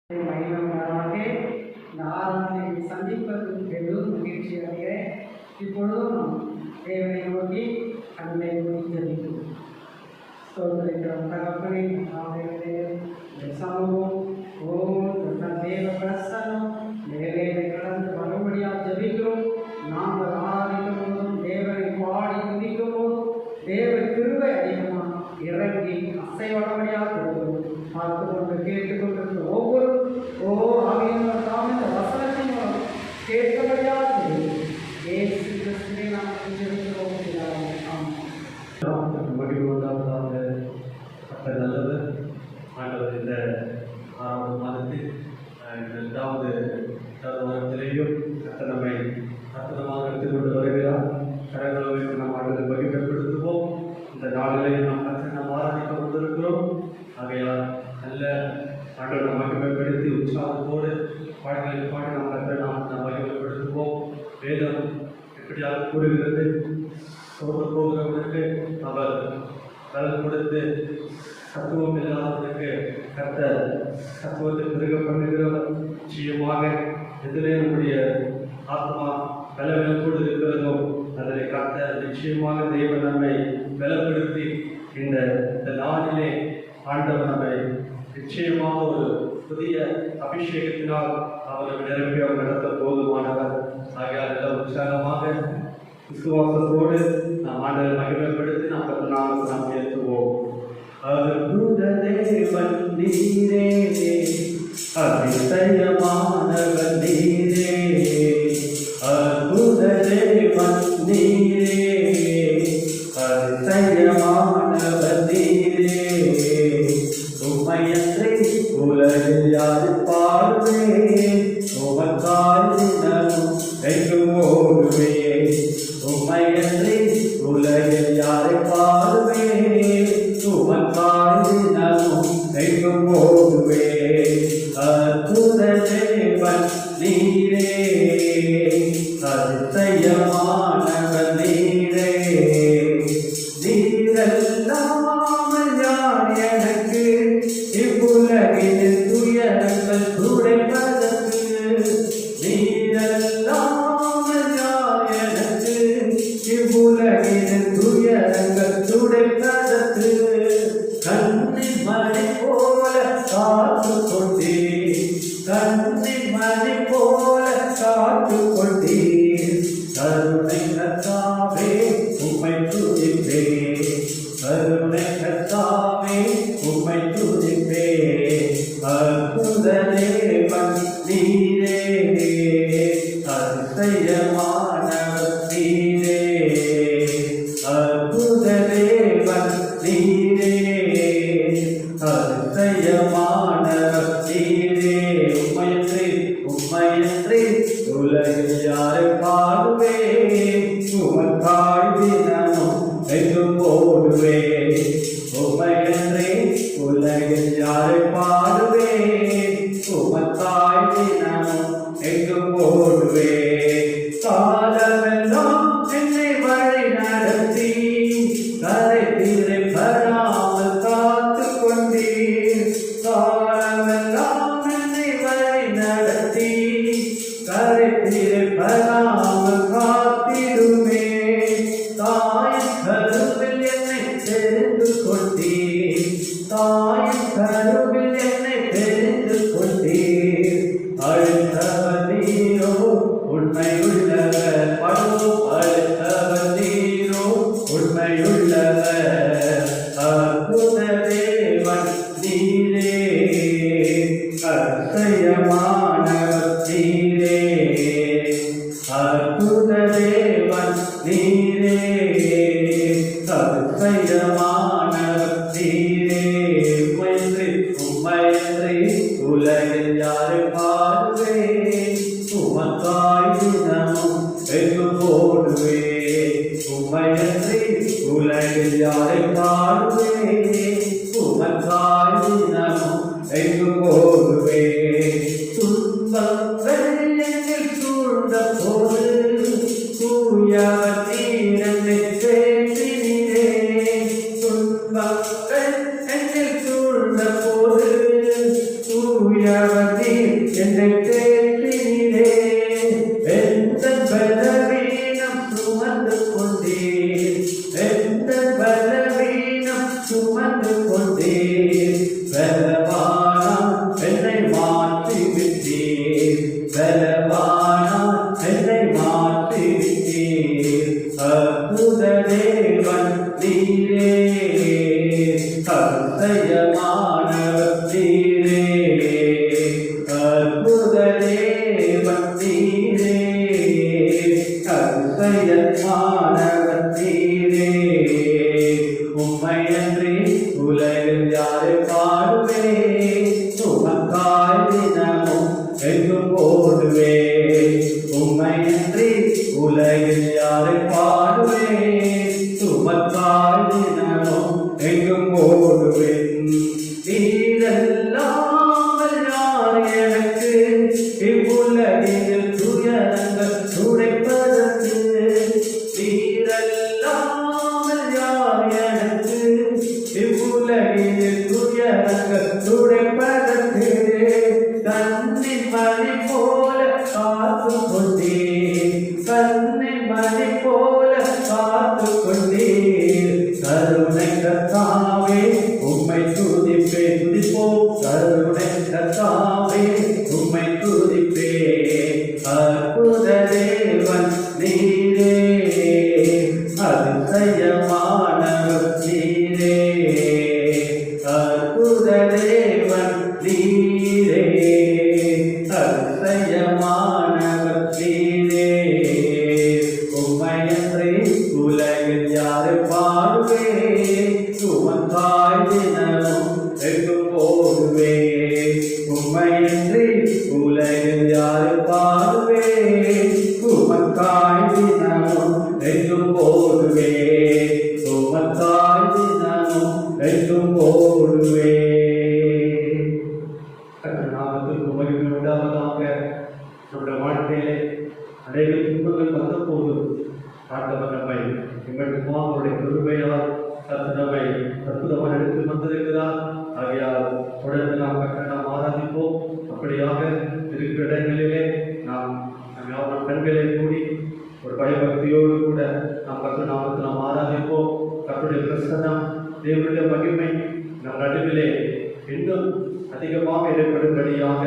மகிழ்வாக இந்த ஆராதனை சந்திப்பது பெரும் மகிழ்ச்சி அடைகிறேன். இப்பொழுதும் நாம் தேவனை நோக்கி கண்ணை முடித்திருக்கிறோம். சோதரிக்கிறோம் தகப்பனை சமூகம் தேவ பிரசனம் வேலையை கடந்து வரும்படியாக ஜபிக்கிறோம். நாங்கள் ஆராதிக்கும் போதும் தேவனை பாடி துதிக்கும் போதும் தேவ கிருபை அதிகமாக இறங்கி அசைவடபடியாக கொடுக்கிறோம். பார்த்து கொண்டு கேட்டுக்கொண்டிருந்த ஒவ்வொரு ஆகியோர் தாம் இந்த வசனத்தின் மூலம் கேட்கபடியாக இயேசு கிறிஸ்துவை நாம் செஞ்சிருக்கிறோம். மகிழ்வுண்டாவதாக. கர்த்தர் நல்லவர். ஆண்டவர் இந்த 6வது மாதத்தில் 2வது வாரத்திலேயும் கர்த்தர் நம்மை அற்புதமாக எடுத்துக்கொண்டு வருகிறார். கரங்களை நாம் ஆண்டவரை மகிழ்ச்சிப்படுத்துவோம். இந்த நாளிலேயும் நாம் கர்த்தரை நாம் ஆராதிக்க வந்திருக்கிறோம். ஆகையால் நல்ல ஆண்டவரை மகிமைப்படுத்தி உற்சாகத்தோடு பாடல்களை பாடி நாம் கர்த்தரை நாம் மகிமைப்படுத்துவோம். வேதம் எப்படியாக கூறுகிறது, சோர்ந்து போகிறவனுக்கு அவர் பலன் கொடுத்து சத்துவம் இல்லாதவனுக்கு கர்த்தர் சத்துவத்தை பெருக பண்ணுகிறவர். நிச்சயமாக எதிலே நம்முடைய ஆத்மா பலவீனத்தோடு இருக்கிறதோ அதனை கர்த்தர் நிச்சயமாக தேவன் நம்மை பலப்படுத்தி இந்த நாளிலே ஆண்டவர் நம்மை நிச்சயமாக ஒரு புதிய அபிஷேகத்தினால் அவரை நிரப்பி அவர் நடத்த போதுமானவர். ஆகையால் எல்லாம் உற்சாகமாக விசுவாசத்தோடு நாம் ஆண்டவரை மகிமைப்படுத்தி நாம் ஏற்றுவோம். அற்புத தேவன் நீரே, அதிசயமானவர் நீரே, அற்புத தேவன் நீரே, அதிசயமானவர் நீரே, உம்மையன்றி உலகில் யாரு பாடுவேன், உமக்காய் தினமும் எங்கும் ஓடுவேன், உம்மையன்றி உலகில் யாரை பாடுவேன், உமக்காய் தினமும் எங்கும் ஓடுவேன். அற்புத தேவன் நீரே, அதிசயமானவர் நீரே, நீரல்லாமல் யார் எனக்கு இவ்வுலகில் துயரங்கள் துடைப்பதற்கு, நீரல்லாமல் யார் எனக்கு இவ்வுலகில் துயரங்கள் துடைப்பதற்கு, கண்ணின் மழை போல காத்து கொண்டீர், கண்ணின் மழை போல காத்து கொண்டீர், கருணை கர்த்தாவே உம்மை துதிப்பேன், கருணை கர்த்தாவே உம்மை துதிப்பேன். அற்புத தேவன் நீரே, அதிசயமானவர் நீரே, அற்புத தேவன் நீரே, அதிசயமானவர் நீரே, உம்மையன்றி உலகில் யாரை பாடுவேன், உமக்காய் தினமும் எங்கும் ஓடுவேன், உம்மையன்றி உலகில் யாரை பாடுவேன், உமக்காய் தினமும் எங்கும் ஓடுவேன். காலமெல்லாம் என்னை வழி நடத்தி கரை திருப்பராமல் காத்து கொண்டீர், காலமெல்லாம் என்னை வழி நடத்தி கரை திருப்பராமல் காத்திடுமே, தாயின் கருவில் என்னை தெரிந்து கொண்டீர், தாயின் கருவில் என்னை தெரிந்து கொண்டீர், அழுத்தவர் நீரோ உண்மையுள்ளவர், படோ அழுத்தவர் நீரோ உண்மையுள்ளவர். அற்புத தேவன் நீரே, அதிசயமானவர் நீரே, அற்புத தேவன் நீரே, அதிசயமானவர் நீரே, உம்மையன்றி உலகில் யாரை பாடுவேன், உமக்காய் தினமும் எங்கும் ஓடுவேன், உம்மையன்றி உலகில் யாரை பாடுவேன், உமக்காய் தினமும் எங்கும் ஓடுவேன். துன்பங்கள் என்னில் சூழ்ந்த போது தூயவர் நீர் என்னை தேற்றினீரே, துன்பங்கள் என்னில் சூழ்ந்த போது தூயவர் நீ என்னை தேற்றினீரே எந்த பலவீனம் சுமந்து கொண்டீர் எந்த பலவீனம் சுமந்து கொண்டீர் பலவானா என்னை மாற்றி விட்டீர் பலவானா என்னை மாற்றி விட்டீர் அற்புத தேவன் நீரே அதிசயமானவர் நீரே அற்புத தேவன் நீரே அதிசயமானவர் நீரே உம்மையன்றி உலகில் யாரை பாடுவே உமக்காய் தினமும் எங்கும் ஓடுவே உம்மையன்றி உலகில் யாரை பாடுவே உமக்காய் தினமும் எங்கும் ஓடுவேன் நீரல்லாமல் யார் எனக்கு இவ்வுலகில் துயரங்கள் துடைப்பதற்கு நீரல்லாமல் யார் எனக்கு இவ்வுலகில் துயரங்கள் துடைப்பதற்கு கண்ணின் மணி போல காத்து கொண்டீர் கண்ணின் மணி போல காத்து கொண்டீர் கருணை கர்த்தாவே உம்மை துதிப்பேன் துதிப்போம் கருணை கர்த்தாவே உம்மை துதிப்பேன் அற்புத தேவன் நீரே அதிசயமானவர் நீரே அற்புத தேவன் நீரே அதிசயமானவர் நீரே உம்மையன்றி உலகில் யாரை பாடுவே உமக்காய் தினமும் எங்கும் ஓடுவே உம்மையன்றி உலகில் யாரை பாடுவே உமக்காய் தினமும் எங்கும் ஓடுவே உமக்காய் தினமும் எங்கும் ஓடுவே நாமத்திற்கு மகிமை உண்டாவதாக. நம்முடைய வாழ்க்கையிலே அநேக துன்பங்கள் வந்த போது ஆண்டவர் நம்மை எங்களுக்கு அவருடைய கிருபையால் நம்மை அற்புதமாக எடுத்து வந்திருக்கிறார். ஆகையால் தொடர்ந்து நாம் நாம் ஆராதிப்போம். அப்படியாக இருக்கிற இடங்களிலே நாம் பெண்களை கூடி ஒரு பயபக்தியோடு கூட நாம் கர்த்தர் நாமத்தில் நாம் ஆராதிப்போம். கர்த்தருடைய பிரசன்னம் தேவனுடைய மகிமை நம் நடுவிலே இன்னும் அதிகமாக ஏற்படும்படியாக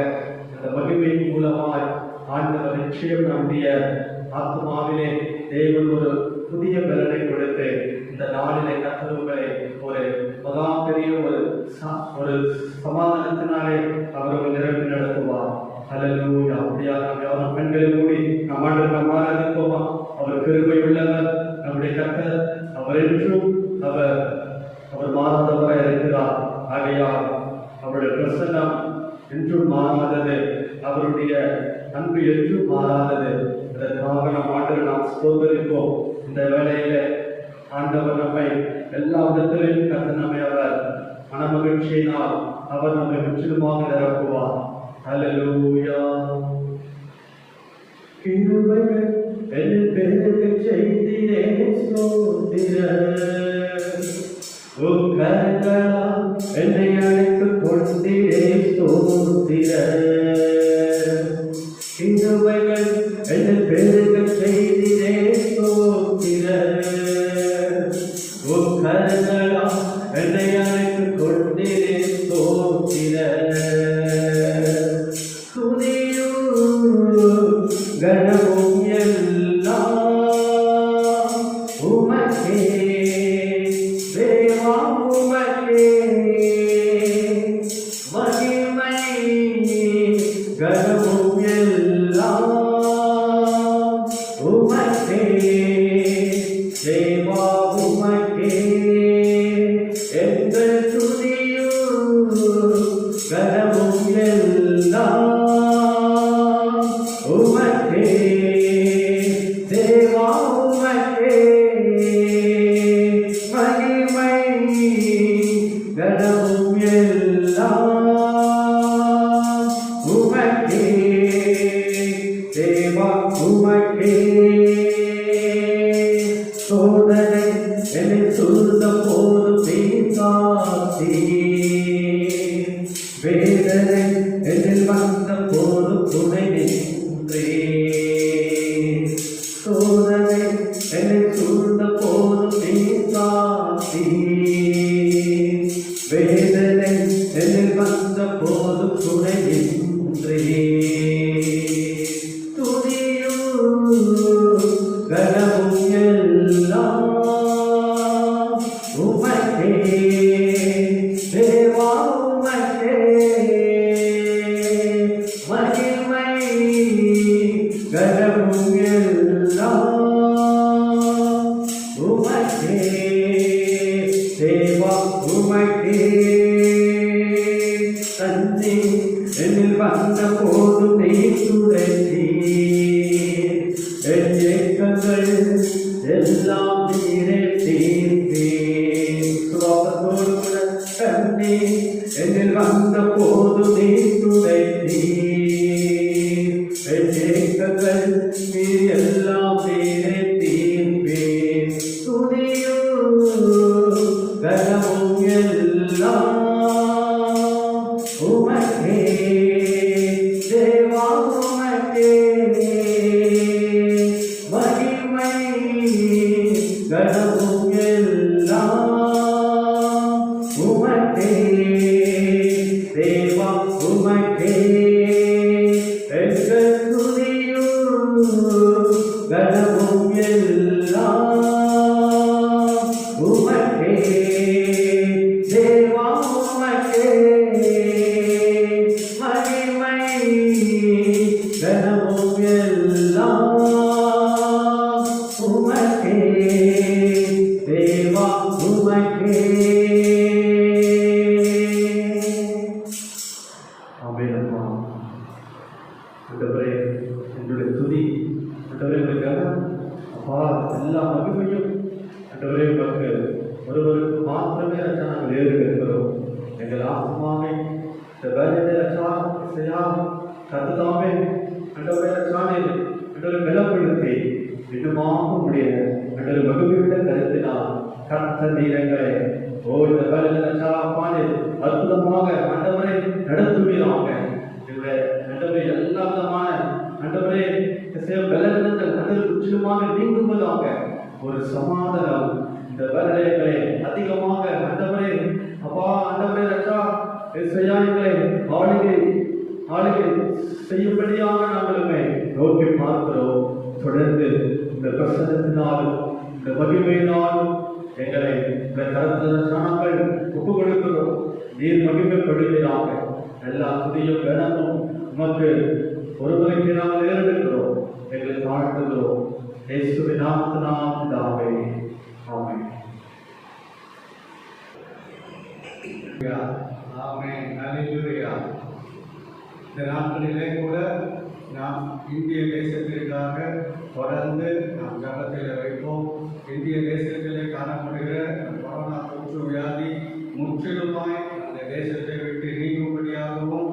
அந்த மகிமையின் மூலமாய் ஆண்டவர் நிச்சயம் நம்முடைய ஆத்மாவிலே தேவன் ஒரு புதிய பலனை கொடுத்து இந்த நாளிலே கர்த்தருகளை ஒரு மகா பெரிய ஒரு சமாதானத்தினாலே அவர் நிரம்பி நடத்துவார். அல்லேலூயா. அப்படியாக நாம் பெண்களை மூடி நம் ஆராதிப்போமா. அவர் கிருபை உள்ளவர் நம்முடைய கர்த்தர். அவர் என்றும் அவர் மாறாதவராக இருக்கிறார். ஆகையால் அவருடைய பிரசன்னம் என்றும் மாறாதது, அவருடைய அன்பு என்றும் மாறாதது. அதற்காக நம் ஆண்டவர் நாம் ஸ்தோத்திரிப்போம். இந்த வேளையில ஆண்டவர் நம்மை எல்லா விதத்திலும் கர்த்தர் நம்மை அவர் மனமகிழ்ச்சியினால் அவர் நம்மை முற்றிலுமாக நிரப்புவார். அல்லேலூயா. கிருபைகள் என் பெருக செய்திரே ஸ்தோத்திரம். உம் கரங்களால் என்னை அழைத்துக் கொண்டீரே ஸ்தோத்திரம். கிருபைகள் என் பெருக செய்திரே ஸ்தோத்திரம். உம் கரங்களால் என்னை அழைத்துக் கொண்டீரே ஸ்தோத்திரம். துதியும் கனமும் எல்லாம் உமக்கே தேவா, உமக்கே மகிமை கனமும் எல்லாம் உமக்கே தேவா, உமக்கே எங்கள் துதியும் கனமும் எல்லாம் உமக்கே வந்த போது நீ துடைத்தீர் என் ஏக்கங்கள் எல்லாம் நீரே தீர்த்தீர் சுவாசத்தோடு கூட கண்ணீர் என்னில் வந்த போது நீ துடைத்தீர் என் ஏக்கங்கள் நீர் எல்லாம் நீரே தீர்ப்பீர் துணியும் கனமும் எல்லாம் உமக்கே தேவா உமக்கே மகிமை கனமும் எல்லாம் உமக்கே தேவா உமக்கே எங்கள் துதியும் கனமும் எல்லாம் உமக்கே தேவா உமக்கே மகிமை கனமும் எல்லாம் உமக்கே தேவா உமக்கே. ஆமென்ப்பா. ஆண்டவரே என்னுடைய துதி ஆண்டவரே உங்களுக்காக அப்பா எல்லா மகிமையும் ஆண்டவரே உமக்கு ஒருவருக்கு மாத்திரமே ரச்சா நாங்கள் ஏறுகிறோம். எங்கள் ஆத்மாவை இந்த வேலையை ரச்சா செய்யா கத்துதாமே ஆண்டவரே ரச்சானே ஆண்டவரை பலப்படுத்தி இன்னுமாக முடியாது ஆண்டவரை மகிமையுள்ள கருத்தினால் கத்த நீரங்களை ஓ இந்த வேலையில் ரச்சா அப்பானே அற்புதமாக ஆண்டவரை நடத்துவீராக எங்களுடைய ஆண்டவரை எல்லா விதமான ஆண்டவரே பலவீனங்கள் ஆண்டவர் முற்றிலுமாக நீங்குவதாக ஒரு சமாதானம் இந்த வேலைகளை அதிகமாக ஆண்டவரே அப்பா ஆண்டவரே ரச்சா எங்களை ஆளுகை செய்யும்படியாக நாங்களுமே நோக்கி பார்க்கிறோம். தொடர்ந்து இந்த பிரசனத்தினாலும் இந்த மகிமையினாலும் எங்களை இந்த கருத்தாங்கள் ஒப்பு கொடுக்கிறோம். நீர் மகிமைப்படுகிறாக எல்லா புதியும் வேணமும் உமக்கு ஒருவருக்கு நாங்கள் ஏறெடுக்கிறோம். எங்களை தாழ்த்துகிறோம். இயேசுவின் நாமத்தினால் பிதாவே. ஆமென். ஆமென். ஹல்லேலூயா. இந்த நாட்களிலே கூட நாம் இந்திய தேசத்திற்காக தொடர்ந்து நாம் ஜபத்தில் வைப்போம். இந்திய தேசத்திலே காணப்படுகிற கொரோனா தொற்று வியாதி முற்றிலுமாய் அந்த தேசத்தை விட்டு நீங்கும்படியாகவும்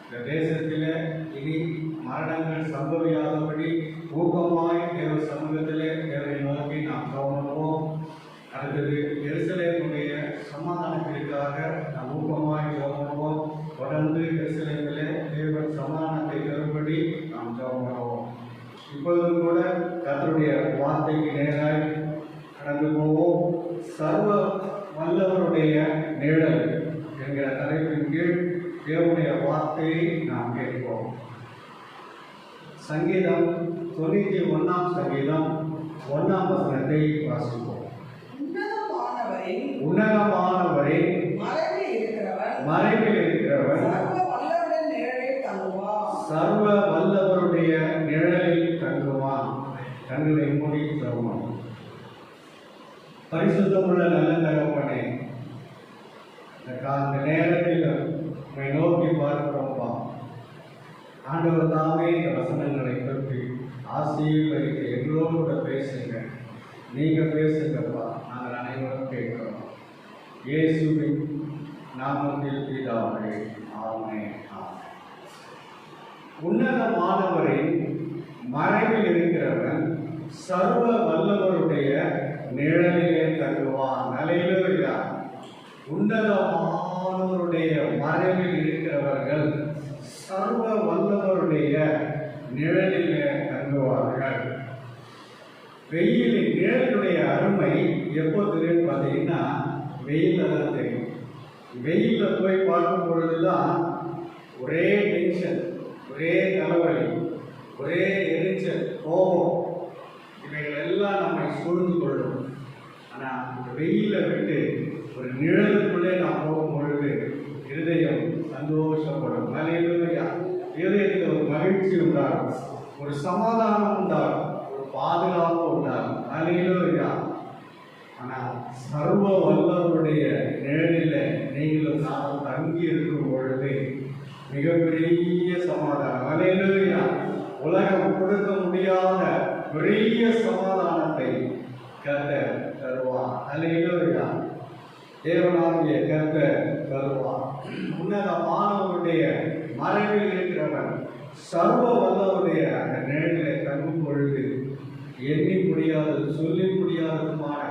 இந்த தேசத்திலே இனி மரணங்கள் சம்பவியாதபடி ஊக்கமாய் தேவ சமூகத்திலே தேவனை நோக்கி நாம் கவனிப்போம். அடுத்தது எருசலேமுடைய சமாதானத்திற்காக நாம் ஊக்கமாய் கவனிப்போம். தொடர்ந்து எருசலேமிலே தேவன் சமாதானத்தை தரும்படி நாம் கவனிப்போம். இப்பொழுதும் கூட கர்த்தருடைய வார்த்தைக்கு நேராய் கடந்து போவோம். சர்வ வல்லவருடைய நிழல் என்கிற தலைப்பின் கீழ் தேவனுடைய வார்த்தையை நாம் கேட்போம். சங்கீதம் 91 சங்கீதம் 1 வசனத்தை வாசிப்போம். உன்னதமானவரே மறைவில் இருக்கிறவர் சர்வ வல்லவருடைய நிழலில் தங்குவான். கண்களை மூடி தருவான். பரிசுத்தமுள்ள நல்ல தகப்பனே, இந்த நேரத்தில் உம்மை நோக்கி பார்க்கிறோம்ப்பா. ஆண்டவர் தாமே இந்த வசனங்களை பற்றி ஆசீர்வதித்து எங்களோடு கூட பேசுங்க. நீங்க பேசுங்கப்பா, நாங்கள் அனைவரும் கேட்கிறோம். இயேசுவின் நாமத்தில் பிதாவே. ஆமென். உன்னதமானவரின் மறைவில் இருக்கிறவன் சர்வ வல்லவருடைய நிழலிலே தங்குவான். ஹல்லேலூயா. உன்னதமானவருடைய மறைவில் இருக்கிறவர்கள் சர்வ வல்லவருடைய நிழலிலே தங்குவார்கள். வெயிலின் நிழலுடைய அருமை எப்போ தெரியும் பார்த்தீங்கன்னா வெயிலில் தான் தெரியும். வெயிலில் போய் பார்க்கும் பொழுதுதான் ஒரே டென்ஷன், ஒரே தலைவலி, ஒரே எரிச்சல், கோபம், இவைகள் எல்லாம் நம்மை சூழ்ந்து கொள்ளும். ஆனால் இந்த வெயிலை விட்டு ஒரு நிழலுக்குள்ளே நாம் போகும் பொழுது இருதயம் சந்தோஷப்படும். ஹல்லேலூயா. இருதயத்தில் ஒரு மகிழ்ச்சி உண்டாகும், ஒரு சமாதானம் உண்டாகும், ஒரு பாதுகாப்பு உண்டாகும். ஹல்லேலூயா. ஆனால் சர்வ வல்லவருடைய நிழலில் நீங்களும் நானும் தங்கி இருக்கும் பொழுது மிகப்பெரிய சமாதானம். அல்லேலூயா. உலகம் கொடுக்க முடியாத பெரிய சமாதானத்தை கர்த்தர் தருவார். அல்லேலூயா. தேவனாகிய கர்த்தர் தருவார். உன்னதமானவருடைய மறைவில் இருக்கிறவன் சர்வ வல்லவருடைய அந்த நிழலிலே தங்கும் பொழுது எண்ணி முடியாதது, சொல்லி முடியாததுமான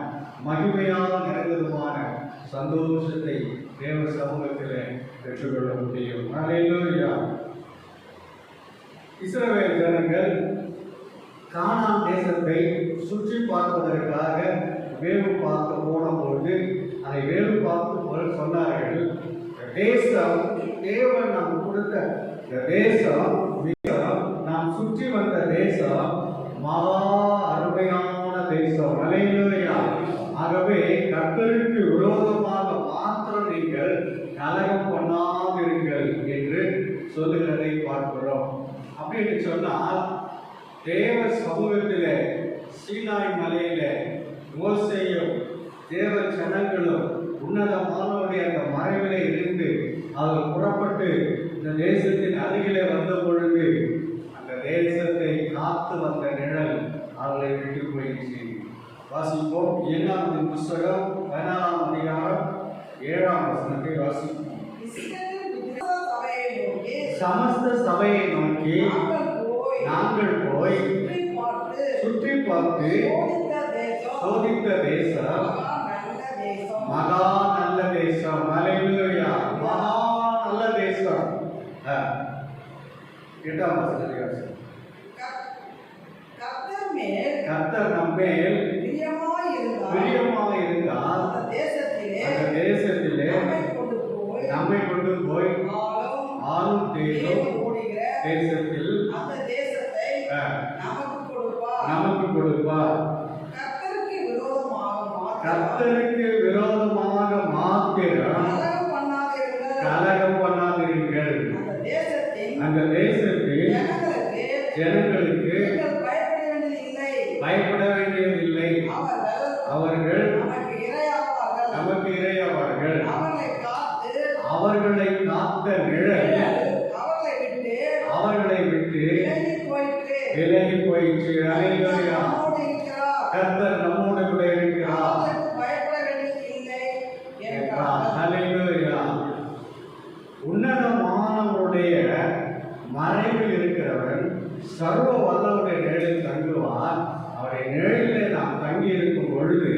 மகிமையாக நிறைந்ததுமான சந்தோஷத்தை தேவ சமூகத்திலே பெற்றுக்கொள்ள முடியும். அல்லேலூயா. இஸ்ரவேல் ஜனங்கள் கானான் தேசத்தை சுற்றி பார்ப்பதற்காக வேவு பார்க்க போனபோது அதை வேவு பார்த்து சொன்னார்கள், தேசம் தேவன் நாம் கொடுத்த இந்த தேசம் நாம் சுற்றி வந்த தேசம் மகா அருமையான தேசம். அல்லேலூயா. ஆகவே கர்த்தருக்கு விரோதமாக மாத்திரம் நீங்கள் கலகம் பண்ணாதிருங்கள் என்று சொல்லுகிறதை பார்க்கிறோம். அப்படின்னு சொன்னால் தேவ சமூகத்திலே சீனாய் மலையிலே மோசேயும் தேவ ஜனங்களும் உன்னதமானவருடைய அந்த மறைவிலே இருந்து அவர் புறப்பட்டு இந்த தேசத்தின் அருகிலே வந்த பொழுது அந்த தேசத்தை காத்து வந்த நிழல் அவர்களை விட்டு போயிடுச்சு. வாசிப்போம். 7ஆம் புஸ்தகம் 14ஆம் அதிகாரம் 7ஆம் வசனத்தை வாசிப்போம். சமஸ்த சபையை நோக்கி நாங்கள் போய் சுற்றி பார்த்து சோதித்த தேசம் மகா நல்ல தேசம். அல்லேலூயா. மகா நல்ல தேசம். 8ஆம் வசனத்தை வாசிப்போம். கர்த்தர் நம்மேல் பிரியமாயிருந்தால் அந்த தேசத்திலே நம்மை கொண்டு போய் ஆளும் தேசத்தில் நமக்கு கொடுப்பார். கர்த்தருக்கு விரோதமாக மாத்திரம் கலகம் பண்ணாதிருங்கள். அந்த தேசத்தில் ஜனங்களுக்கு பயப்பட வேண்டியதில்லை. அவர்கள் நமக்கு இரையாவார்கள். அவர்களை காத்த நிழல் அவர்களை விட்டு விலகி போயிற்று. அல்லேலூயா. கர்த்தர் நம்மோடு கூட இருக்கிறார். அல்லேலூயா. உன்னதமானவருடைய மறைவில் இருக்கிறவன் சர்வ வல்லவருடைய நிழலில் தங்குவார். அவருடைய நிழலிலே நாம் தங்கி இருக்கும் பொழுது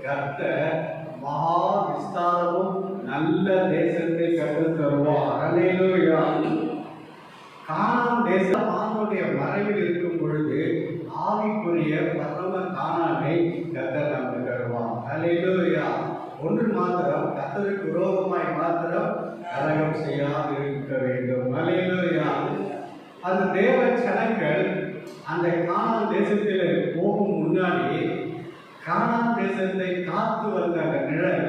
கர்த்தர் மகா விஸ்தாரமும் நல்ல தேசத்தை கற்றுத் தருவார். அல்லேலூயா. கானான் தேசம் ஆண்டவருடைய மறைவில் இருக்கும் பொழுது ஆவிக்குரிய பரம கானானை கர்த்தர் நமக்கு தருவார். அல்லேலூயா. ஒன்று மாத்திரம் கர்த்தருக்கு விரோதமாய் மாத்திரம் கலகம் செய்யாது இருக்க வேண்டும். அல்லேலூயா. அந்த தேவ ஜனங்கள் அந்த கானான் தேசத்தில் போகும் முன்னாடி கானான் தேசத்தை காத்து வந்த அந்த நிழல்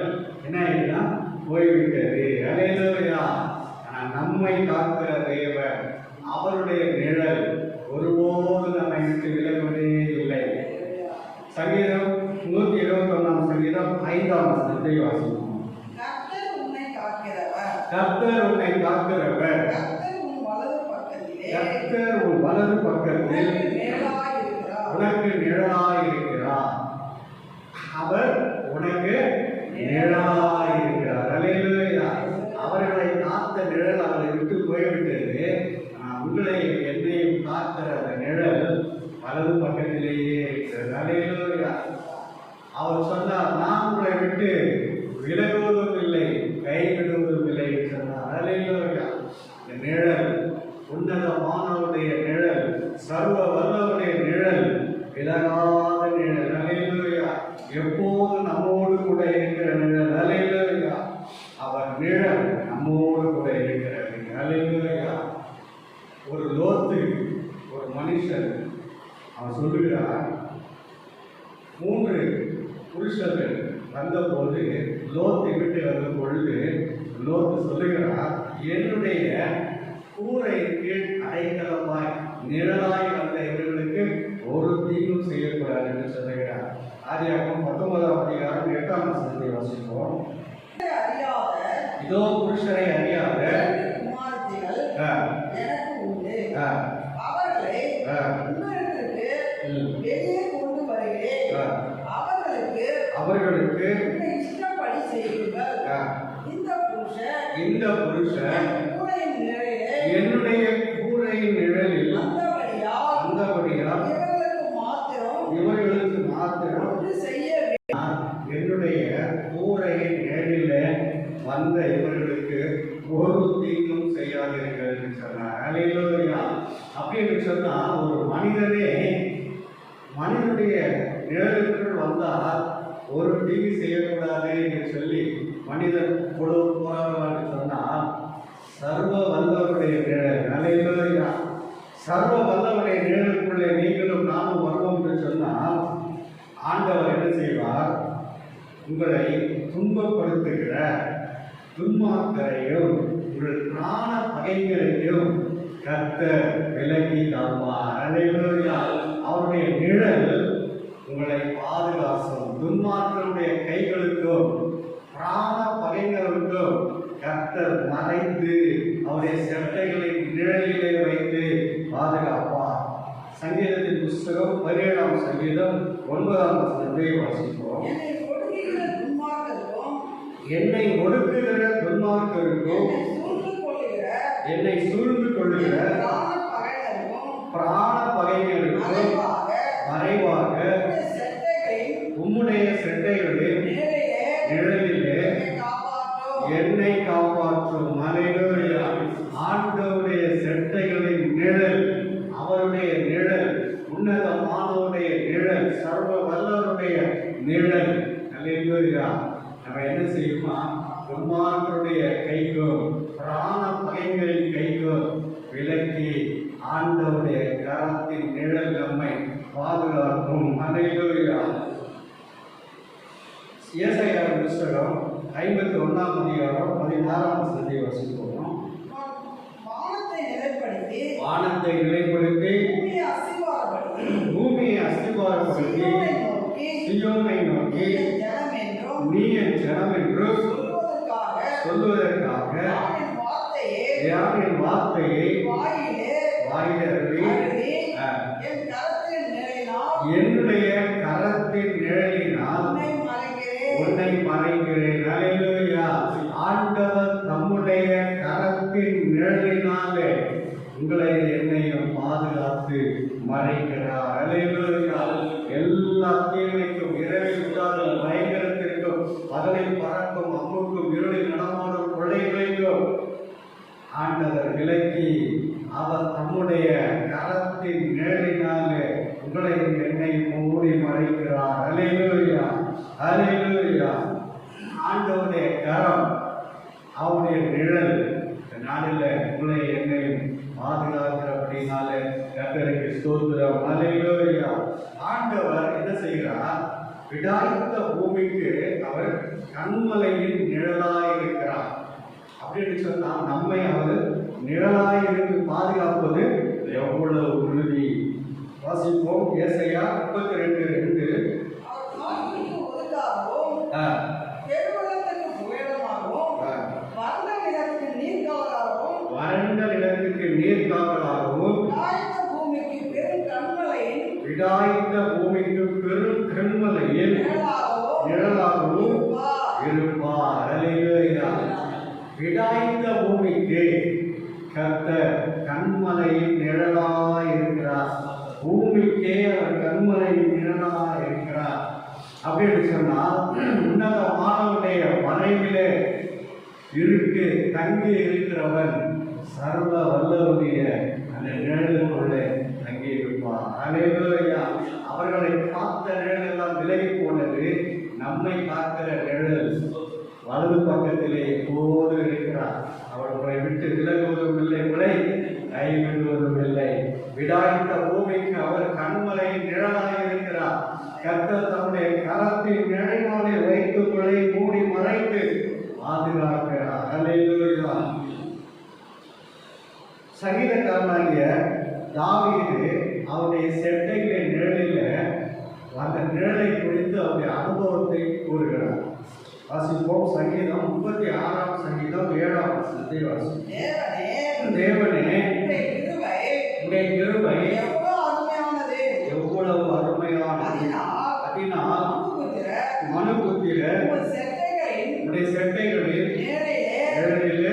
என்ன ஆயிடுனா போய்விட்டது. அல்லேலூயா. ஆனால் நம்மை காக்கிற தேவன் அவருடைய நிழல் ஒருபோது நம்மை விட்டு விலகுவதே இல்லை. சங்கீதம் 121ஆம் சங்கீதம் 5ஆம் வசனத்தை வாசிப்போம். கர்த்தர் உன்னை காக்கிறவர். கர்த்தர் உன் வலது பக்கத்தில் உனக்கு நிழலாயிருக்கிறார். அவர் உனக்கு நிழலாயிருக்கிறார். அல்லேலூயா. அவர்களை காத்த நிழல் அவர்களை விட்டு போய்விட்டது. உங்களை என்னையும் காக்கிற அந்த நிழல் வலது பக்கத்திலேயே இருக்கிறது. அல்லேலூயா. அவர் சொன்னார், நான் உங்களை விட்டு விலகுவதும் இல்லை கைவிடுவதும் இல்லை சொன்னார். அல்லேலூயா. இந்த நிழல் உன்னதமானவருடைய நிழல், சர்வ வல்லவருடைய நிழல், விலகாத நிழல். அல்லேலூயா. எப்போது நம்மோடு கூட இருக்கிற நிழல். அல்லேலூயா. அவர் நிழல் நம்மோடு கூட இருக்கிறது. அல்லேலூயா. ஒரு லோத்து ஒரு மனுஷன் அவன் சொல்லுகிறார், 3 புருஷர்கள் வந்தபோது லோத்தை விட்டு வந்த பொழுது லோத்து சொல்லுகிறார், என்னுடைய கூரை கீழ் அடைக்கலமாய் நிழலாய் வந்த இவர்களுக்கு ஒரு தீங்கும் செய்யக்கூடாது என்று சொல்லுகிறார். ஆதியாகமம் 19ஆம் அதிகாரம் 8ஆம் வசனத்தை வாசிப்போம். இதோ புருஷரை அறியாத மனுஷன் கூரையின் நிழலிலே என்னுடைய கூரையின் நிழலில் அந்தபடியால் இவர்களுக்கு மாத்திரம் ஒன்று செய்ய என்னுடைய கூரையின் நிழலில் வந்த இவர்களுக்கு ஒரு தீங்கும் செய்யாதீர்கள் என்று சொன்னார். அல்லேலூயா. அப்படின்னு சொன்னா ஒரு மனிதனுடைய நிழலுக்குள் வந்தால் ஒரு தீங்கு செய்யக்கூடாது என்று சொல்லி மனிதன் போராடுவார் சொன்னால் சர்வ வல்லவருடைய நிழல். அல்லேலூயா. சர்வ வல்லவருடைய நிழலுக்குள்ளே நீங்களும் நானும் வருவோம் என்று சொன்னால் ஆண்டவர் என்ன செய்வார்? உங்களை துன்பப்படுத்துகிற துன்மார்க்கரையும் உங்கள் பிராண பகைகளையும் கர்த்தர் விலக்கி காப்பார். அல்லேலூயா. அவருடைய நிழல் உங்களை பாதுகாக்கும். துன்மார்க்கருடைய கைகளுக்கும் பிராண பகைகளுக்கும் கர்த்தர் மறைந்து அவருடைய செட்டைகளின் நிழலிலே வைத்து பாதுகாப்பார். சங்கீதத்தின் புஸ்தகம் 17ஆம் சங்கீதம் 9ஆம் வசனத்தை வாசிப்போம். என்னை ஒடுக்குகிற துன்மார்க்கருக்கும் என்னை சூழ்ந்து கொள்ளுகிற பிராண பகைஞருக்கும் மறைவாக உம்முடைய செட்டைகளில் நிழலிலே என்னை காப்பாற்றும். அல்லேலூயா. ஆண்டவருடைய செட்டைகளின் நிழல், அவருடைய நிழல், உன்னதமானவருடைய நிழல், சர்வ வல்லவருடைய நிழல். அல்லேலூயா. நம்ம என்ன செய்யுமா? துன்மார்க்கருடைய கைக்கும் பிராண பகைஞரின் கைக்கும் விலக்கி ஆண்டவருடைய கரத்தின் நிழல் நம்மை பாதுகாக்கும். அல்லேலூயா. ஏசாயா புஸ்தகம் 51ஆம் அதிகாரம் 16ஆம் வசனத்தை வாசிப்போம். வானத்தை நிலைப்படுத்தி பூமியை அஸ்திபாரப்படுத்தி சீயோனை நோக்கி நீ என் ஜனம் என்று சொல்வதற்காக என் வார்த்தையை வாயிலருளி என்னுடைய கரத்தின் நிழலினால் உன்னை மறைக்கிறேன். அல்லேலூயா. ஆண்டவர் தம்முடைய கரத்தின் நிழலினாலே உங்களை என்னையும் பாதுகாத்து மறைக்கிறார். அல்லேலூயா. எல்லா தீமைக்கும் இரவில் உண்டாகும் பயங்கரத்திற்கும் பகலில் பறக்கும் அம்புக்கும் இருளில் நடமாடும் கொள்ளைகளுக்கும் ஆண்டவர் விலக்கி அவர் தம்முடைய கரத்தின் நிழலினாலே உங்களை என்னை மூடி மறைக்கிறார். அல்லேலூயா. அல்லேலூயா. ஆண்டவருடைய கரம், அவருடைய நிழல் நாளில் உங்களை என்னை பாதுகாக்கிறபடினாலே கர்த்தருக்கு ஸ்தோத்திரம். அல்லேலூயா. ஆண்டவர் என்ன செய்கிறார்? விடாய்த்த பூமிக்கு அவர் கண்மலையின் நிழலாயிருக்கிறார். அப்படின்னு சொன்னால் நம்மை அவர் நிழலாயிருந்து பாதுகாப்பது எவ்வளவு உறுதி. வாசிப்போம். ஏசாயா 32:2. வறண்ட நிலத்துக்கு நீர்காவலாகவும் விடாய்த்த பூமிக்கு பெரும் கண்மலையில் நிழலாகவும் இருப்பார். அல்லேலூயா. விடாய்த்த பூமிக்கு கர்த்தர் கண்மலையின் நிழலாய் இருக்கிறார். பூமிக்கே அவர் கண்மலையின் நிழலாய் இருக்கிறார். அப்படின்னு சொன்னால் உன்னதமானவருடைய மறைவிலே இருக்கு தங்கி இருக்கிறவன் சர்வ வல்லவருடைய அந்த நிழலுக்குள்ளே தங்கி இருப்பார். அல்லேலூயா. அவர்களை காத்த நிழல் எல்லாம் விலகி போனது. நம்மை காக்கிற நிழல் வலது பக்கத்திலே எப்போது இருக்கிறார். அவர்களை விட்டு விலகுவதும் இல்லை, உங்களை கைவிடுவதும் இல்லை. விடாய்த்த பூமிக்கு அவர் கண்மலையின் நிழலாக இருக்கிறார். கர்த்தர் தம்முடைய கரத்தின் நிழலினாலே வைத்து உங்களை மூடி மறைத்து பாதுகாக்கிறார். அல்லேலூயா. சங்கீதக்காரனாகிய தாவீது அவருடைய செட்டைகளின் நிழலில் அந்த நிழலை குறித்து அவருடைய அனுபவத்தை கூறுகிறார். வாசிப்போம். சங்கீதம் 36ஆம் சங்கீதம் 7ஆம் வசனத்தை வாசிப்போம். தேவனே உடைய கிருபை எவ்வளவு அருமையானது. அதனால் மனுபுத்திரர் உடைய செட்டைகளில் நிழலிலே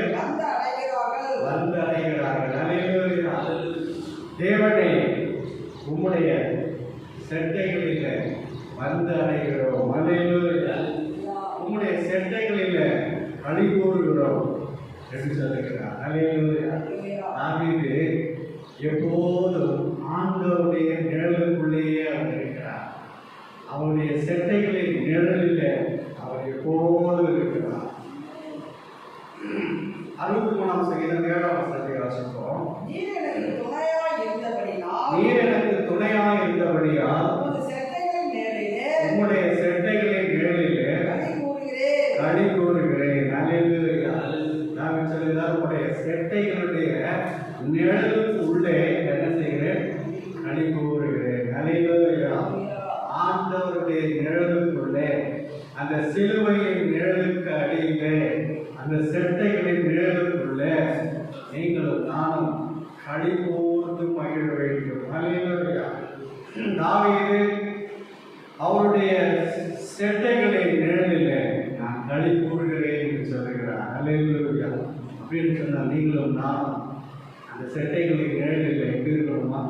உம்முடைய செட்டைகளில் வந்து அடைகிறோம். அல்லேலூயா. உம்முடைய செட்டைகளில் களி கூறுகிறோம் என்று சொல்லுகிறார். அல்லேலூயா. தாவீது எப்போதும் ஆண்டவருடைய நிழலுக்குள்ளேயே அவர் இருக்கிறார். அவருடைய செட்டைகளின் நிழலில் அவர் எப்போதும் இருக்கிறார். 63ஆம் சங்கீதம் 7ஆம் வசனத்தை வாசிப்போம். நீர் எனக்கு துணையாய் இருந்தபடியால் நீர் எனக்கு துணையாய் இருந்தபடியால் உமது செட்டைகளின் நிழலிலே உம்முடைய செட்டைகளின் நிழலிலே களி கூறுகிறேன். அல்லேலூயா. நான் சொல்லுகிறார், உம்முடைய செட்டைகளுடைய நிழலுக்கு உள்ளே என்ன செய்கிறேன்? களி கூறுகிறேன். அல்லேலூயா. ஆண்டவருடைய நிழலுக்குள்ளே, அந்த சிலுவையின் நிழலுக்கு அடியிலே, அந்த செட்டைகளின் நிழலுக்குள்ளே நீங்களும் நானும் களி கூர்ந்து மகிழ வேண்டும். அல்லேலூயா. தாவீது அவருடைய செட்டைகளின் நிழலிலே நான் களி கூறுகிறேன் என்று சொல்லுகிறார். அல்லேலூயா. அப்படின்னு சொன்னால் நீங்களும் நானும் அந்த செட்டைகளின் நிழலில் எப்படி இருக்கணுமா?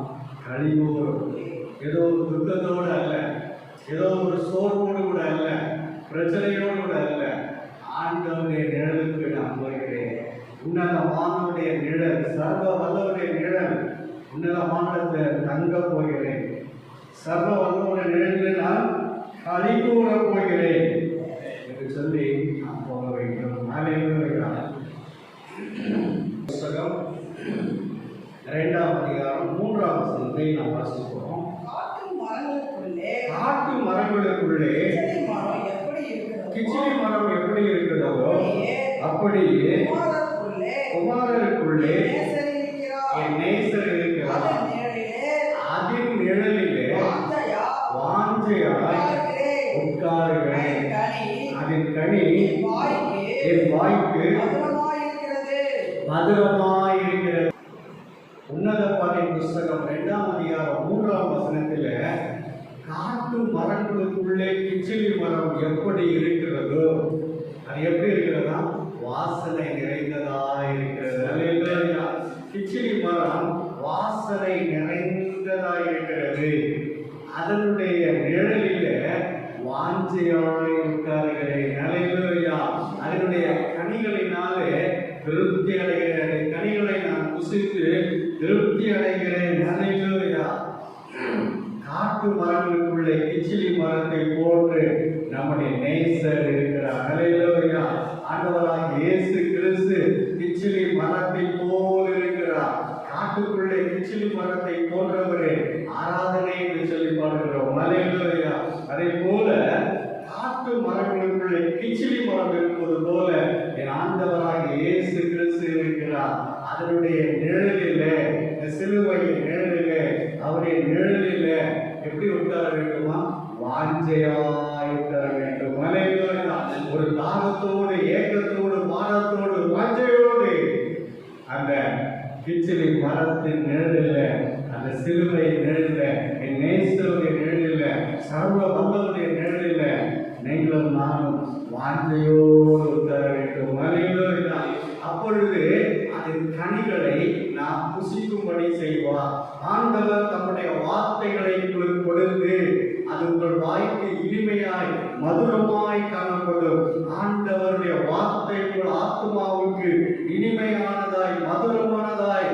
களி கூறும். ஏதோ ஒரு துக்கத்தோடு அல்ல, ஏதோ ஒரு சோர்வோடு கூட அல்ல, பிரச்சனையோடு கூட அல்ல. ஆண்டவருடைய நிழலுக்கு நான் போகிறேன். உன்னதமானவருடைய நிழல், சர்வ வல்லவருடைய நிழல், உன்னதமானத்தில் தங்க போகிறேன். சர்வ வல்லவருடைய நிழலில் நான் களி கூற போகிறேன் என்று சொல்லி நாம் போக வேண்டும். அல்லேலூயா. புத்தகம் 2ஆம் அதிகாரம் 3ஆம் வசனத்தை நாம் வாசிப்போம். காட்டு மரங்களுக்குள்ளே கிச்சிலி மரம் எப்படி இருக்கிறதோ அப்படியே குமாரருக்குள்ளே என் நேசர் இருக்கிறார். அதின் நிழலிலே வாஞ்சையாய் உட்காருகிறேன். அதன் கனி என் வாய்க்கு மதுரமாயிருக்கிறது. உன்னத பாட்டின் புஸ்தகம் 2ஆம் அதிகாரம் 3ஆம் வசனத்தில் காட்டு மரங்களுக்குள்ளே கிச்சிலி மரம் எப்படி இருக்கிறதோ அது எப்படி இருக்கிறதா? வாசனை நிறைந்ததாக இருக்கிறது. அல்லேலூயா. கிச்சிலி மரம் வாசனை நிறைந்ததாக இருக்கிறது. அதனுடைய நிழலிலே வாஞ்சையாய் உட்காருகிறேன். அல்லேலூயா. அதனுடைய கனிகளினாலே திருப்தி அடைகிறேன். கனிகளை நான் புசித்து திருப்தி அடைகிறேன். அல்லேலூயா. காட்டு மரங்களுக்குள்ளே கிச்சிலி மரத்தை போன்று நம்முடைய நேசர் இருக்கிறார். அல்லேலூயா. ஆண்டவராகிய இயேசு கிறிஸ்து கிச்சிலி மரத்தை போல் இருக்கிறார். காட்டுக்குள்ளே கிச்சிலி மரத்தை போன்றவரே ஆராதனை என்று சொல்லி பாடுகிறோம். அல்லேலூயா. அதே போல காட்டு மரங்களுக்குள்ளே கிச்சிலி மரம் இருப்பது போல என் ஆண்டவராகிய இயேசு கிறிஸ்து இருக்கிறார். அதனுடைய நிழலிலே, சிலுவையின் நிழலிலே, அவருடைய நிழலிலே எப்படி உட்கார வேண்டுமா? வாஞ்சையாய் உட்கார வேண்டும். அல்லேலூயா. ஒரு தாகத்தோடு, ஏக்கத்தோடு, பாரத்தோடு, வாஞ்சையோடு அந்த கிச்சிலி மரத்தின் நிழலில், அந்த சிலுவை நிழலில், என் நேசருடைய நிழலில், சர்வ வல்லவருடைய நிழலில் நீங்களும் நானும் வாஞ்சையோடு உட்கார வேண்டும். அல்லேலூயா. அப்பொழுது அதன் கனிகளை நாம் புசிக்கும்படி செய்வார். ஆண்டவர் தம்முடைய வார்த்தைகளை உங்களுக்கு கொடுத்து அது உங்கள் வாய்க்கு இனிமையாய் மதுரமாய் காணப்படும். ஆண்டவருடைய வார்த்தை உங்கள் ஆத்மாவுக்கு இனிமையானதாய் மதுரமானதாய்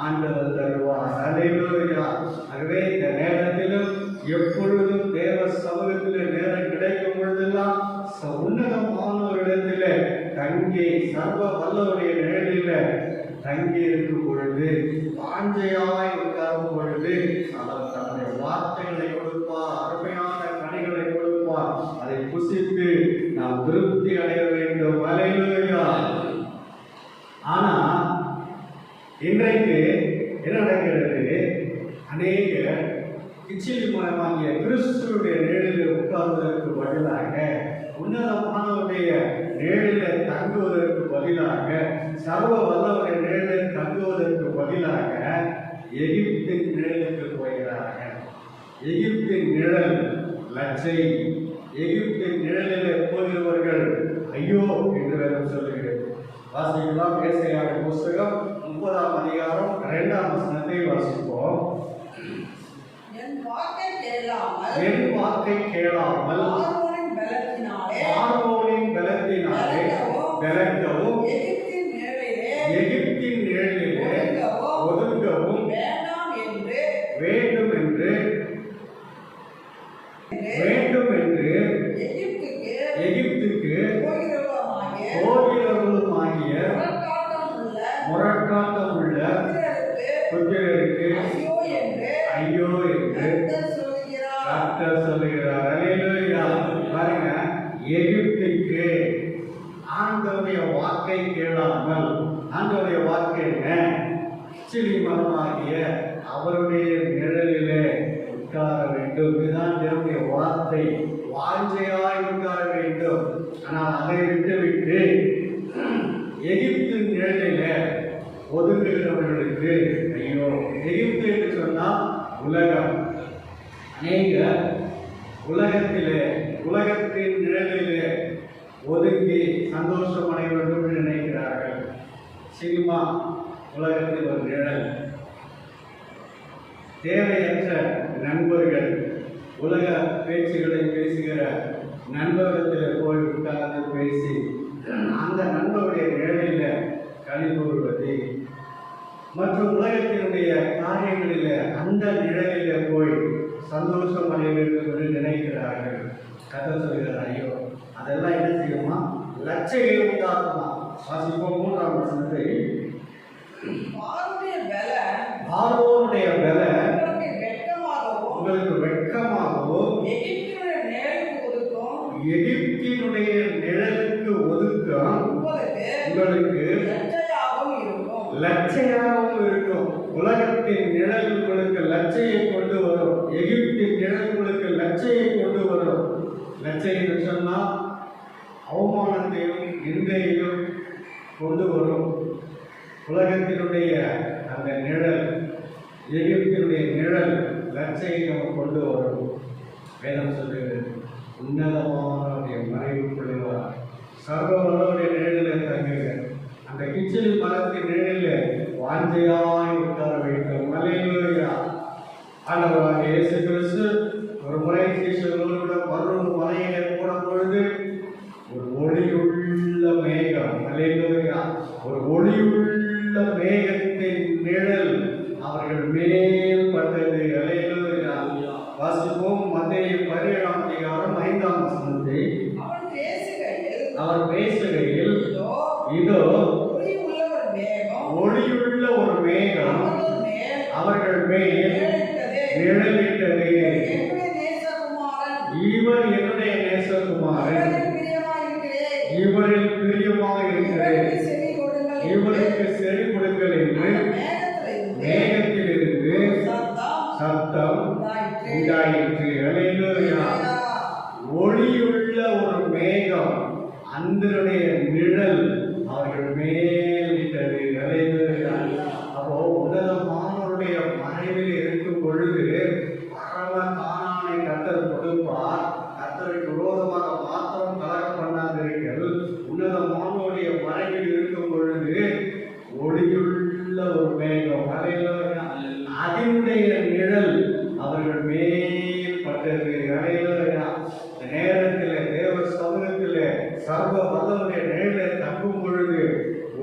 ஆண்டவர் தருவார். அல்லேலூயா. ஆகவே இந்த நேரத்திலும் எப்பொழுதும் தேவ சமூகத்தில் நேரம் கிடைக்கும் பொழுதெல்லாம் உன்னதமானவரிடத்தில் தங்கி சர்வ வல்லவருடைய நிழலில் தங்கி இருக்கும் பொழுது, வாஞ்சையாய் உட்காரும் பொழுது அவர் தன்னுடைய வார்த்தைகளை கொடுப்பார், அருமையான கனிகளை கொடுப்பார். அதை புசித்து நாம் திருப்தி அடைய வேண்டும். அல்லேலூயா. ஆனா இன்றைக்கு என்ன நடக்கிறது? அநேக கிச்சிலி மரமாகிய கிறிஸ்துவுடைய நிழலில் உட்கார்வதற்கு பதிலாக, உன்னதமானவருடைய நிழலில் தங்குவதற்கு பதிலாக, சர்வ வல்லவருடைய நிழலில் தங்குவதற்கு பதிலாக எகிப்தின் நிழலுக்கு போகிறார்கள். எகிப்தின் நிழல் லட்சை. எகிப்தின் நிழலில் போகிறவர்கள் ஐயோ என்று வேறு சொல்லுகிறது. வாசிக்கலாம். ஏசாயாவின் புஸ்தகம் 30ஆம் அதிகாரம் 2ஆம் வசனத்தை வாசிப்போம். என் என் வாக்கை கேளாமல் பார்வோனின் பலத்தினாலே பார்வோனின் பலத்தினாலே விலக்கவும் எகிப்தின் நிழலிலே எகிப்தின் நிழலிலே ஒதுங்கவும் வேண்டாம் என்று வேண்டும் என்று எகிப்துக்கு போகிறவருமாகிய முரட்டாட்டம் உள்ள புத்திரருக்கு ஐயோ என்று ஐயோ என்று கர்த்தர் சொல்லுகிறார். அல்லேலூயா. பாருங்க, எகிப்துக்கு ஆண்டவருடைய வாக்கை கேளாமல், ஆண்டவருடைய வாக்கு என்ன? கிச்சிலி மரமாகிய அவருடைய நிழலிலே உட்கார வேண்டும். இதுதான் தேவனுடைய வார்த்தை. வாஞ்சையாய் உட்கார வேண்டும். ஆனால் அதை விட்டுவிட்டு எகிப்து நிழலிலே ஒதுங்குகிறவர்களுக்கு ஐயோ. எகிப்து என்று சொன்னால் உலகம். அநேக உலகத்தின் நிழலிலே ஒதுங்கி சந்தோஷம் அடைய வேண்டும் என்று நினைக்கிறார்கள். சினிமா உலகத்தில் ஒரு நிழல். தேவையற்ற நண்பர்கள், உலக பேச்சுகளை பேசுகிற நண்பர்களிடத்தில் போய் உட்கார்ந்து பேசி அந்த நண்பருடைய நிழலில் கழிவுறுவது மற்றும் உலகத்தினுடைய காரியங்களில் அந்த நிழலில் போய் சந்தோஷம் அடைய வேண்டும் என்று நினைக்கிறார்கள். கதை சொல்கிறார், ஐயோ அதெல்லாம் என்ன செய்யுமா? லட்சையை உண்டாக்குமா. வாசிப்போம் 3ஆம் வசனத்தை. பார்வோனுடைய பல உங்களுக்கு வெட்கமாகவும் எகிப்தினுடைய நிழலுக்கு ஒதுக்கம் உங்களுக்கு லட்சையாகவும் இருக்கும். உலகத்தின் நிழல் உங்களுக்கு லட்சையை கொண்டு வரும். எகிப்தின் நிழல் உங்களுக்கு லட்சையை கொண்டு வரும். லட்சை என்று சொன்னால் அவமானத்தையும் நிந்தையையும் கொண்டு வரும். உலகத்தினுடைய அந்த நிழல், எகிப்தினுடைய நிழல் லட்சையை நம்ம கொண்டு வரும். வேதம் சொல்லுகிறது, உன்னதமானவருடைய மறைவுக்குள்ள சர்வ வல்லவருடைய நிழலில் தங்குங்க. அந்த கிச்சிலி மரத்தின் நிழலில் வாஞ்சையாய் உட்கார வேண்டும். அல்லேலூயா. ஆண்டவராகிய இயேசு கிறிஸ்து ஒரு முறை சீஷர்களோடு பர்வத மலையிலே போன பொழுது ஒரு ஒளியுள்ள மேகம், அல்லேலூயா, ஒரு ஒளியுள்ள மேகத்தின் நிழல் அவர்கள் மேல் பட்டது. அல்லேலூயா. வாசிப்போம் மத்தேயு 17ஆம் அதிகாரம் 5ஆம் வசனத்தை. அவர் பேசுகையில் இதோ ஒளியுள்ள ஒரு மேகம் அவர்கள் மேல் நிழலிட்டது. இவர் என்னுடைய நேசகுமாரன், இவரில் பிரியமாக இருக்கிறேன், இவருக்கு செவி கொடுங்கள் என்று மேகத்திலிருந்து சத்தம் உண்டாயிற்று. அல்லேலூயா. ஒளியுள்ள ஒரு மேகம், அந்தருடைய நிழல் அவர்கள் மேலிட்டது. அல்லேலூயா. அப்போ உன்னதமானவருடைய மறைவில் இருக்கும் பொழுது பரம கானானை கர்த்தர் கொடுப்பார். கர்த்தருக்கு விரோதமாக மாத்திரம் கலகம் பண்ணாதீர்கள். உன்னதமானவருடைய மறைவில் இருக்கும் பொழுது ஒளியுள்ள ஒரு மேகம், அல்லேலூயா, அதனுடைய நிழல் அவர்கள் மேல் பட்டது. அல்லேலூயா. இந்த நேரத்தில் தேவ சமூகத்தில் சர்வ வல்லவருடைய நிழலில் தங்கும் பொழுது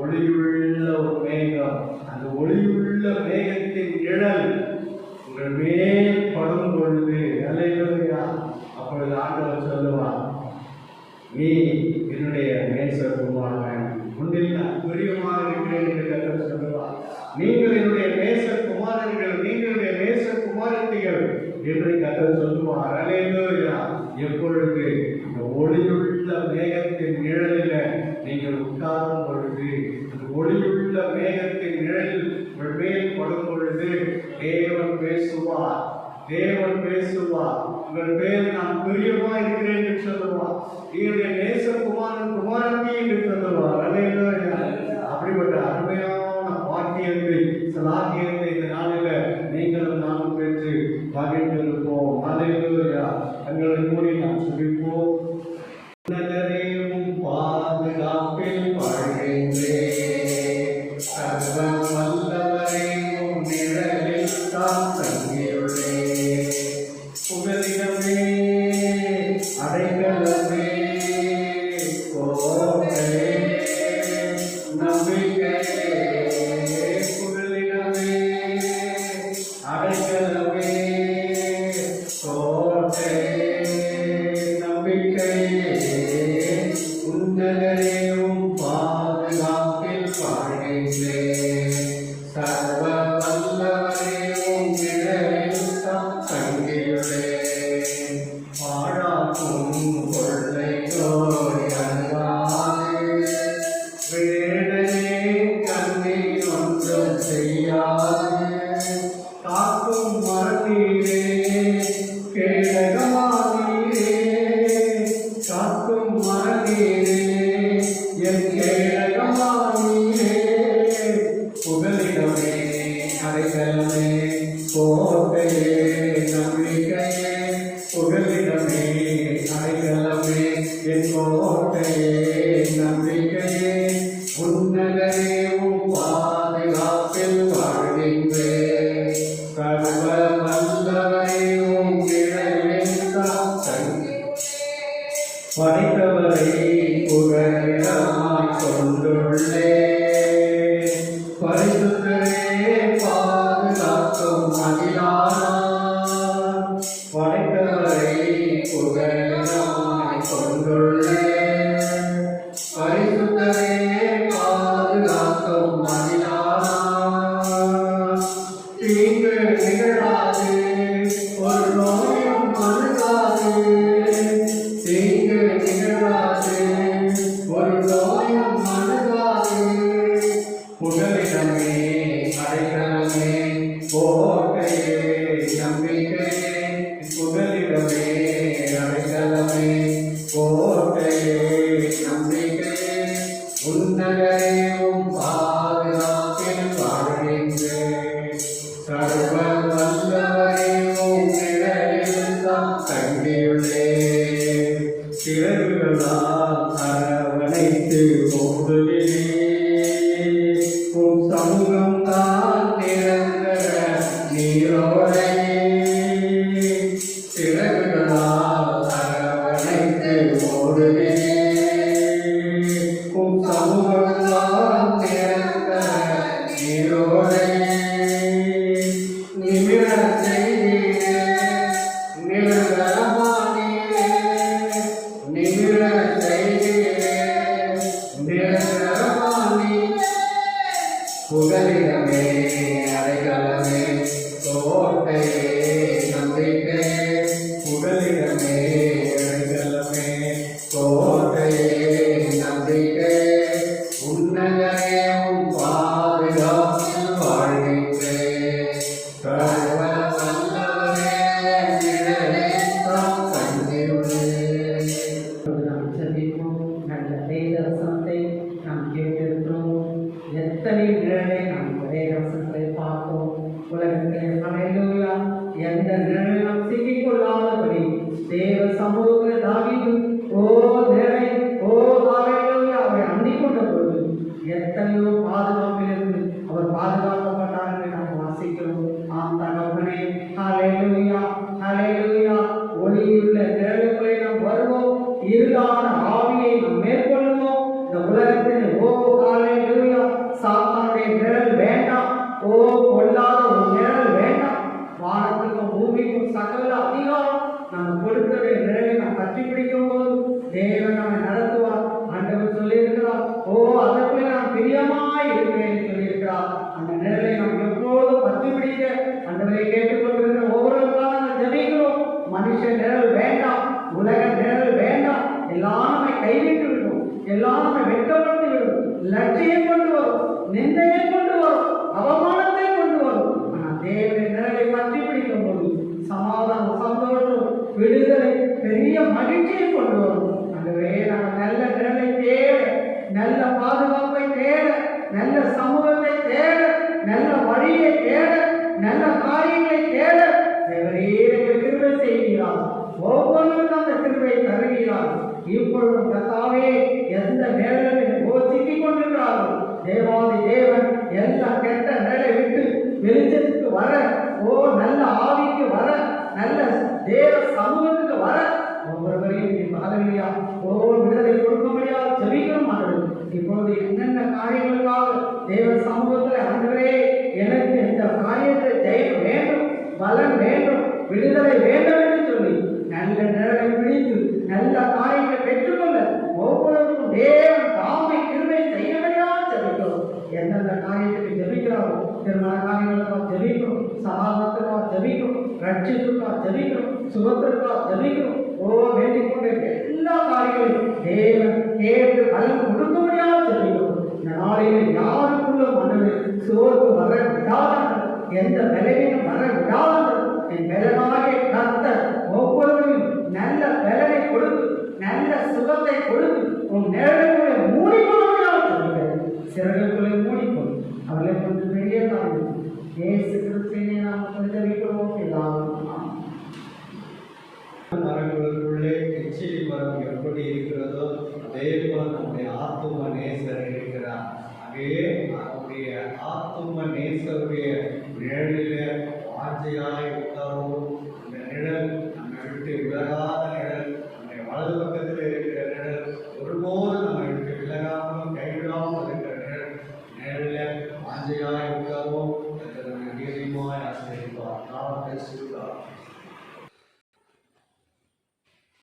ஒளியுள்ள ஒரு மேகம், அந்த ஒளியுள்ள மேகத்தின் நிழல் உங்கள் மேல் படும் பொழுது, அல்லேலூயா, அப்பொழுது ஆண்டவர் சொல்லுவார், நீ என்னுடைய நேசகுமாரன், உன்னில் நான் பிரியமாக இருக்கிறேன் என்று கர்த்தர் சொல்லுவார். நீங்கள் என்னுடைய நேசகுமாரர்கள், நீங்களுடைய நேசகுமாரத்திகள் என்று கர்த்தர் சொல்லுவார். அல்லேலூயா. எப்பொழுது இந்த ஒளியுள்ள மேகத்தின் நிழலில் நீங்கள் உட்காரும் பொழுது, அந்த ஒளியுள்ள மேகத்தின் நிழலில் உங்கள் மேல் படும் பொழுது தேவன் பேசுவார். தேவன் பேசுவார். உங்கள் பேர் நான் பிரியமா இருக்கிறேன் என்று சொல்லுவார். என்னுடைய நேசகுமாரன் குமாரத்தி என்று சொல்லுவார். அல்லேலூயா. அப்படிப்பட்ட அருமையான பாக்கியத்தை, சலாக்கியத்தை இந்த நாளில் நீங்களும் நானும் பெற்று மகிழ்ந்திருப்போம். அல்லேலூயா. எங்களை கூடி நாம் சுகிப்போம். பாதுகாப்பில் வாழ்கின்றே, சர்வ வல்லவரே உம் நிழலில் தான் தங்கியுள்ளே. புகலிடம் கோட்டையே நம்பிக்கையே புகலிடமே அடைக்கலமே என் கோட்டையே நம்பிக்கையே உன்னதரே உம் பாதுகாப்பில் வாழ்கின்றேன் சர்வ வல்லவரே உம் நிழலில்தான் படைத்தவரை புகலிடமாய் கொண்டுள்ளே பரிசுத்தரே பாதுகாக்கும் மதியானார் படைத்தவரை புகலிடமாய் கொண்டுள்ளே பரிசுத்தரே பாதுகாக்கும் மதியானார் தீங்கு நிகழாது ஒரு நோயும் அணுகாது தீங்கு நிகழாது ஒரு நோயும் அணுகாது புகலிடமே அடைக்கலமே கோட்டையே நம்பிக்கையே புகலிடமே அடைக்கலமே கோட்டையே நம்பிக்கையே உன்னதரையும் பாதுகாப்பில் வாழ்கின்றேன் சர்வ வல்லவரையும் நிழலில் தான் தங்கியுள்ளேன் சிறகுகளால் அரவணைத்து ஓடுகிறேன் உம் சமூகம் தான் நிரந்தர நீரோடையே சிறகுகளால் அரவணைத்து ஓடுகிறேன் உம் சமூகம் தான் நிரந்தர நீரோடையே நிமிர செய்தீரே நிரந்தரமானீரே நிமிர செய்தீரே நிரந்தரமானீரே புகலிடமே அடைக்கலமே கோட்டையே நம்பிக்கையே புகலிடமே அடைக்கலமே கோட்டையே நம்பிக்கையே உன்னதரே உம் பாதுகாப்பில் வாழ்கின்றேன் சர்வ வல்லவரே நிழலில் தான் தங்கியுள்ளேன். நாம் ஜெபிப்போம். நல்ல வேத வசனத்தை நாம் கேட்டிருக்கிறோம். எத்தனை நிழலை நாம் வேத வசனத்தை பார்த்தோம். உலகத்தில் ஹல்லேலூயா எந்த நிழலில் நாம் சிக்கிக்கொள்ளாதபடி தேவ சமூகத்தில் தாவீது ஓ நிழலை ஓ ஹல்லேலூயா அவரை அண்டிக் கொண்ட பொழுது எத்தனையோ பாதுகாப்பில் இருந்து அவர் பாதுகாக்கப்பட்டார் என்று நாம் வாசிக்கிறோம். ஆம் தகப்பனே ஹல்லேலூயா ஹல்லேலூயா ஒளியுள்ள நிழலுக்குள்ளே நாம் வருவோம். இருளான ஆவியை நாம் மேற்கொள்ளுவோம். இந்த உலகத்தில் ஓ ஹல்லேலூயா சாத்தானுடைய நிழல் வேண்டாம். ஓ பொல்லாத ஒரு நிழல் வேண்டாம். வானத்துக்கும் பூமிக்கும் சகல அதிகாரம் நம்ம கொடுக்கிற நிழலை நாம் பற்றி பிடிக்கும் போது தேவன் நம்மை நடத்துவார். ஆண்டவர் சொல்லியிருக்கிறார் ஓ அதற்குள்ளே நான் பிரியமாய் இருக்கிறேன் சொல்லியிருக்கிறார். அந்த நிழலை நாம் எப்போதும் பற்றி பிடிக்க ஆண்டவரை கேட்டுக்கொண்டிருக்கிற ஒவ்வொரு காலம் ஜெபிக்கிறோம். மனுஷ நிழல் வேண்டாம், உலக நிழல் வேண்டாம். எல்லாம் நம்மை கைவிட்டு விடும், எல்லாம் நம்மை வெட்கப்பட்டு விடும், லட்சியம் கொண்டு வரும், நிந்தையை கொண்டு வரும், அவமானத்தை கொண்டு வரும். ஆனால் தேவனின் நிழலை பற்றி பிடிக்கும் போது சமாதானம், சந்தோஷம், விடுதலை, பெரிய மகிழ்ச்சியை கொண்டு வரும். அதுவே நாங்கள் நல்ல நிழலை தேட, நல்ல பாதுகாப்பை தேட, நல்ல சமூகத்தை தேட, நல்ல வழியை தேட, நல்ல காரியங்களை தேட தேவரே கிருபை செய்கிறார். ஒவ்வொருவருக்கும் அந்த கிருபை தருகிறார். இப்பொழுது கர்த்தாவே எந்த நிழலில் சிக்கிக் கொண்டிருக்கிறார்கள் தேவாதி தேவன் எல்லா கெட்ட நிழலை விட்டு வெளிச்சத்துக்கு வர, ஓ நல்ல ஆவிக்கு வர, நல்ல தேவ சமூகத்துக்கு வர ஒவ்வொருவரையும் ஹல்லேலூயா ஓ விடுதலை கொடுக்க முடியாது ஜெபிக்கிறோம். ஆண்டவரே இப்பொழுது என்னென்ன காரியங்களுக்காக தேவ சமூகத்தில் ஆண்டவரே எனக்கு இந்த காரியத்தை ஜெயம் வேண்டும், பலன் வேண்டும், விடுதலை வேண்டும் என்று சொல்லி நல்ல நிழலை பிடித்து நல்ல காரியங்களை பெற்றுக்கொள்ள ஒவ்வொருவருக்கும் தேவன் தாமை கிருபை செய்யவையாக ஜெபிக்கிறோம். எந்தெந்த காரியத்துக்கு ஜெபிக்கிறாரோ திருமண காரியங்களுக்காக ஜெபிக்கிறோம், சமாதானத்துக்காக ஜெபிக்கிறோம், ரட்சிப்புக்காக ஜெபிக்கிறோம், சுகத்திற்காக ஜெபிக்கிறோம். ஓ வேண்டிக் கொண்டு எல்லா காரியங்களையும் தேவன் கேட்டு பலன் கொடுக்க முடியாத ஜெபிக்கிறோம். இந்த நாளில் யாருக்குள்ள மனது சோர்வு வர விடாதார்கள், எந்த விளைவிலும் வர விடாதார்கள் என் பலனாகிய கர்த்தர் ஒவ்வொருவரும் நல்ல பலனை கொடுத்து நல்ல சுகத்தை கொடுத்து உன் நிழலுக்குள்ளே மூடிக்கொள்ளும் சொல்லுங்கள். சிறகுக்குள்ளே மூடிக்கொள் அவர்களை கொஞ்சம் பெரிய காரணம் இயேசு கிறிஸ்துவின் நாமத்தில் நம்முடைய ஆத்தும நேசர் இருக்கிறார். அதே அவருடைய ஆத்தும நேசருடைய நிழலிலே வாஞ்சையாய் உட்காரோம். அந்த நிழல் நம்மை விட்டு விலகாத நிழல், நம்முடைய வலது பக்கத்தில் இருக்கிற நிழல், ஒருபோது நம்மை விட்டு விலகாமல் கைவிடாமல் இருக்கிற நிழல், நிழலில் வாஞ்சையாய்